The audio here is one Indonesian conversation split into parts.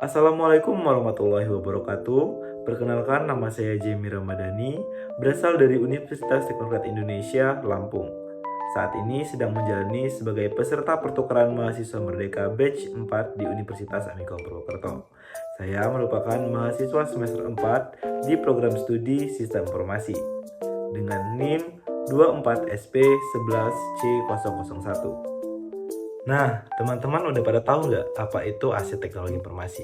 Assalamualaikum warahmatullahi wabarakatuh. Perkenalkan, nama saya Jemi Ramadhani, berasal dari Universitas Teknokrat Indonesia, Lampung. Saat ini sedang menjalani sebagai peserta pertukaran mahasiswa merdeka batch 4 di Universitas Amikom Purwokerto. Saya merupakan mahasiswa semester 4 di program studi Sistem Informasi dengan NIM 24SP11C001. Nah, teman-teman udah pada tahu nggak apa itu aset teknologi informasi?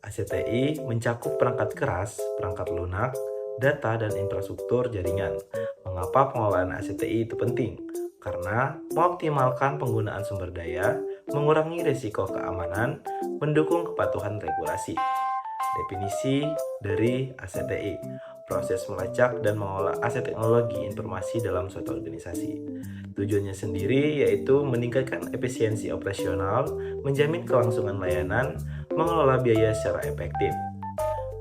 Aset TI mencakup perangkat keras, perangkat lunak, data, dan infrastruktur jaringan. Mengapa pengelolaan aset TI itu penting? Karena mengoptimalkan penggunaan sumber daya, mengurangi risiko keamanan, mendukung kepatuhan regulasi. Definisi dari aset TI: proses melacak dan mengolah aset teknologi informasi dalam suatu organisasi. Tujuannya sendiri yaitu meningkatkan efisiensi operasional, menjamin kelangsungan layanan, mengelola biaya secara efektif.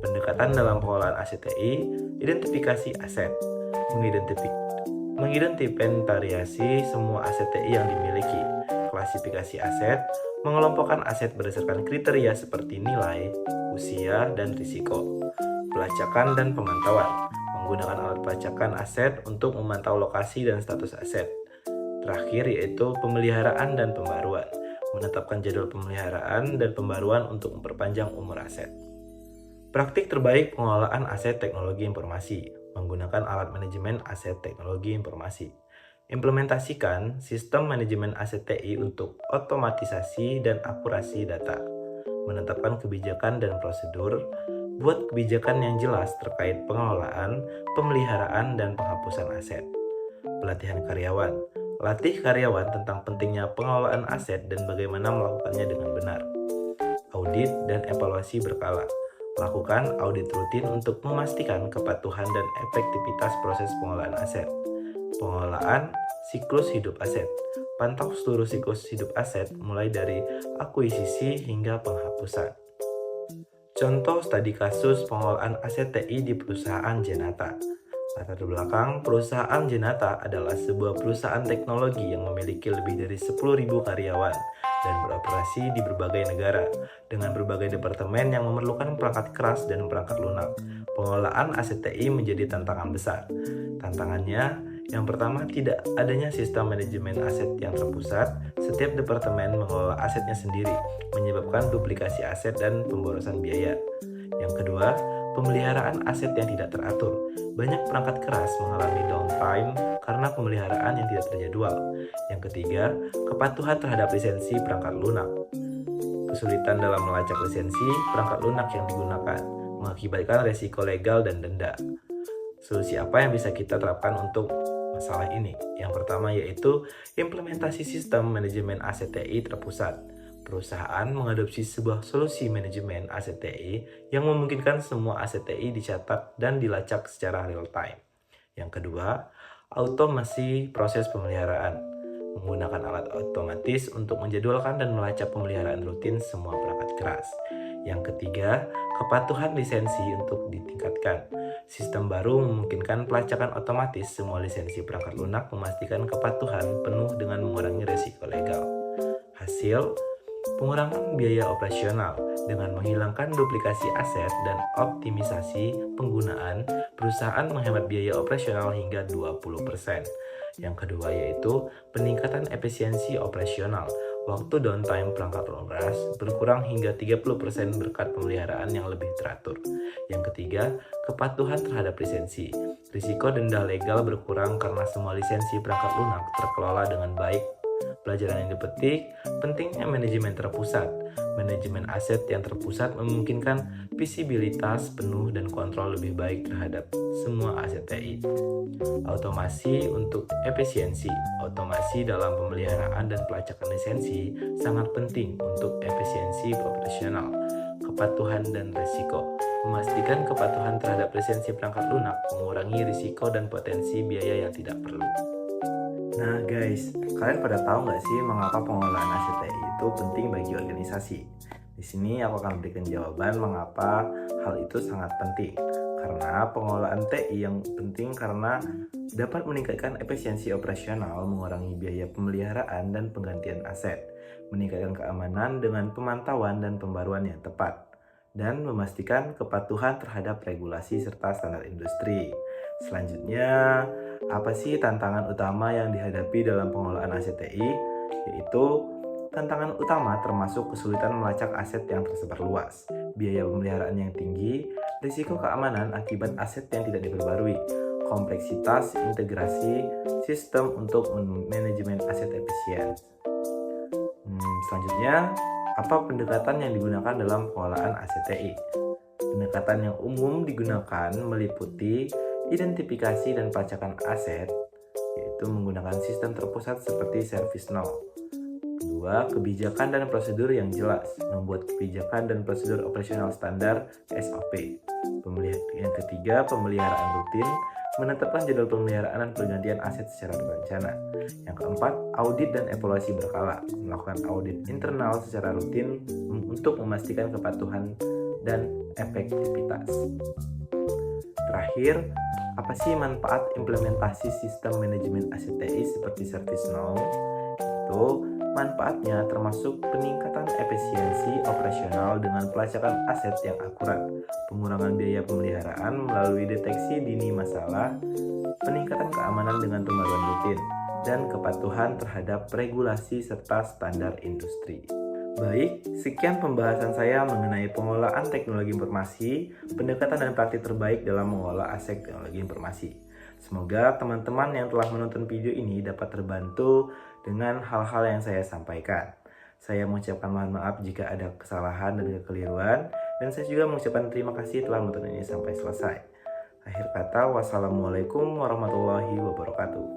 Pendekatan dalam pengelolaan aset TI: identifikasi aset, mengidentifikasi semua aset TI yang dimiliki, klasifikasi aset, mengelompokkan aset berdasarkan kriteria seperti nilai, usia, dan risiko, pelacakan dan pemantauan, menggunakan alat pelacakan aset untuk memantau lokasi dan status aset. Terakhir yaitu pemeliharaan dan pembaruan, menetapkan jadwal pemeliharaan dan pembaruan untuk memperpanjang umur aset. Praktik terbaik pengelolaan aset teknologi informasi, menggunakan alat manajemen aset teknologi informasi. Implementasikan sistem manajemen aset TI untuk otomatisasi dan akurasi data. Menetapkan kebijakan dan prosedur, buat kebijakan yang jelas terkait pengelolaan, pemeliharaan, dan penghapusan aset. Pelatihan karyawan. Latih karyawan tentang pentingnya pengelolaan aset dan bagaimana melakukannya dengan benar. Audit dan evaluasi berkala. Lakukan audit rutin untuk memastikan kepatuhan dan efektivitas proses pengelolaan aset. Pengelolaan siklus hidup aset. Pantau seluruh siklus hidup aset mulai dari akuisisi hingga penghapusan. Contoh studi kasus pengelolaan aset TI di perusahaan Jenata. Latar belakang perusahaan Jenata adalah sebuah perusahaan teknologi yang memiliki lebih dari 10.000 karyawan dan beroperasi di berbagai negara dengan berbagai departemen yang memerlukan perangkat keras dan perangkat lunak. Pengelolaan aset TI menjadi tantangan besar. Tantangannya, yang pertama, tidak adanya sistem manajemen aset yang terpusat. Setiap departemen mengelola asetnya sendiri, menyebabkan duplikasi aset dan pemborosan biaya. Yang kedua, pemeliharaan aset yang tidak teratur. Banyak perangkat keras mengalami downtime karena pemeliharaan yang tidak terjadwal. Yang ketiga, kepatuhan terhadap lisensi perangkat lunak. Kesulitan dalam melacak lisensi perangkat lunak yang digunakan, mengakibatkan resiko legal dan denda. Solusi apa yang bisa kita terapkan untuk masalah ini? Yang pertama yaitu implementasi sistem manajemen aset TI terpusat. Perusahaan mengadopsi sebuah solusi manajemen aset TI yang memungkinkan semua aset TI dicatat dan dilacak secara real time. Yang kedua, automasi proses pemeliharaan. Menggunakan alat otomatis untuk menjadwalkan dan melacak pemeliharaan rutin semua perangkat keras. Yang ketiga, kepatuhan lisensi untuk ditingkatkan. Sistem baru memungkinkan pelacakan otomatis semua lisensi perangkat lunak, memastikan kepatuhan penuh dengan mengurangi risiko legal. Hasil, pengurangan biaya operasional dengan menghilangkan duplikasi aset dan optimisasi penggunaan, perusahaan menghemat biaya operasional hingga 20%. Yang kedua yaitu peningkatan efisiensi operasional. Waktu downtime perangkat lunak berkurang hingga 30% berkat pemeliharaan yang lebih teratur. Yang ketiga, kepatuhan terhadap lisensi. Risiko denda legal berkurang karena semua lisensi perangkat lunak terkelola dengan baik. Pelajaran yang dipetik, pentingnya manajemen terpusat. Manajemen aset yang terpusat memungkinkan visibilitas penuh dan kontrol lebih baik terhadap semua aset TI. Automasi untuk efisiensi. Otomasi dalam pemeliharaan dan pelacakan lisensi sangat penting untuk efisiensi operasional, kepatuhan dan risiko. Memastikan kepatuhan terhadap lisensi perangkat lunak, mengurangi risiko dan potensi biaya yang tidak perlu. Nah guys, kalian pada tahu nggak sih mengapa pengelolaan aset TI itu penting bagi organisasi? Di sini aku akan berikan jawaban mengapa hal itu sangat penting. Karena pengelolaan TI yang penting karena dapat meningkatkan efisiensi operasional, mengurangi biaya pemeliharaan dan penggantian aset, meningkatkan keamanan dengan pemantauan dan pembaruan yang tepat, dan memastikan kepatuhan terhadap regulasi serta standar industri. Selanjutnya, apa sih tantangan utama yang dihadapi dalam pengelolaan aset TI? Yaitu tantangan utama termasuk kesulitan melacak aset yang tersebar luas, biaya pemeliharaan yang tinggi, risiko keamanan akibat aset yang tidak diperbarui, kompleksitas integrasi sistem untuk manajemen aset efisien. Selanjutnya, apa pendekatan yang digunakan dalam pengelolaan aset TI? Pendekatan yang umum digunakan meliputi identifikasi dan pelacakan aset, yaitu menggunakan sistem terpusat seperti ServiceNow. Kedua, kebijakan dan prosedur yang jelas, membuat kebijakan dan prosedur operasional standar SOP. Yang ketiga, pemeliharaan rutin, menetapkan jadwal pemeliharaan dan pergantian aset secara berencana. Yang keempat, audit dan evaluasi berkala, melakukan audit internal secara rutin untuk memastikan kepatuhan dan efektivitas. Terakhir, apa sih manfaat implementasi sistem manajemen aset TI seperti ServiceNow? Itu manfaatnya termasuk peningkatan efisiensi operasional dengan pelacakan aset yang akurat, pengurangan biaya pemeliharaan melalui deteksi dini masalah, peningkatan keamanan dengan pembaruan rutin, dan kepatuhan terhadap regulasi serta standar industri. Baik, sekian pembahasan saya mengenai pengelolaan teknologi informasi, pendekatan dan praktik terbaik dalam mengelola aset teknologi informasi. Semoga teman-teman yang telah menonton video ini dapat terbantu dengan hal-hal yang saya sampaikan. Saya mengucapkan mohon maaf jika ada kesalahan dan kekeliruan, dan saya juga mengucapkan terima kasih telah menonton ini sampai selesai. Akhir kata, wassalamualaikum warahmatullahi wabarakatuh.